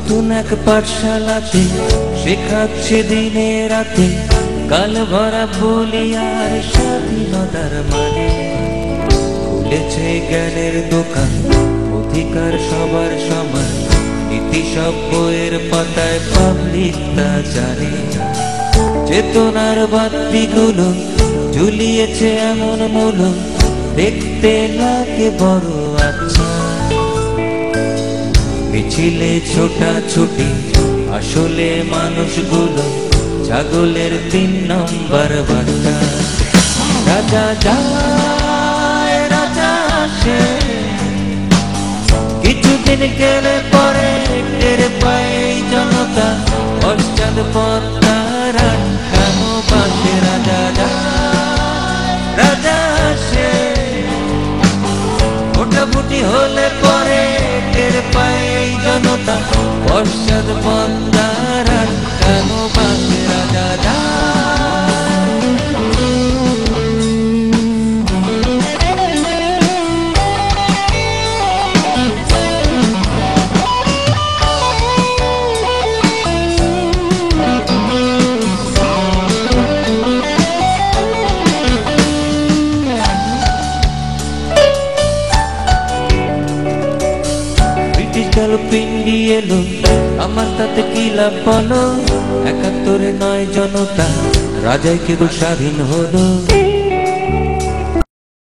নতুন এক পাঠশালাতে শেখাচ্ছে দিনে রাতে কাল ভরা বলি আর স্বাধীনতার মানে। খুলেছে জ্ঞানের দোকান, অধিকার সবার সমান, নীতি সব বইয়ের পাতায় পাবলিক তা জানে। চেতনার বাতিগুলো ঝুলিয়েছে এমন মূল্য, দেখতে লাগে বড় আচ্ছা। মিছিলে ছোটাছুটি আসলে মানুষগুলো ছাগলের 3 নম্বর বার্তা। রাজা যায় রাজা আসে, কিছুদিন গেলে পরে টের পায় জনতা পশ্চাৎ পদ্মার আটকানো পাশে। রাজা যায় রাজা আসে, ভোটাভুটি হলে পরে টের পায় জনতা পশ্চাৎ পদ্মার আটকানো পাশে। রাজা যায় পিন্ডি এলো, আমার তাতে কি লাভ বলো? 71 নয় জনতা রাজাই কেবল স্বাধীন হলো।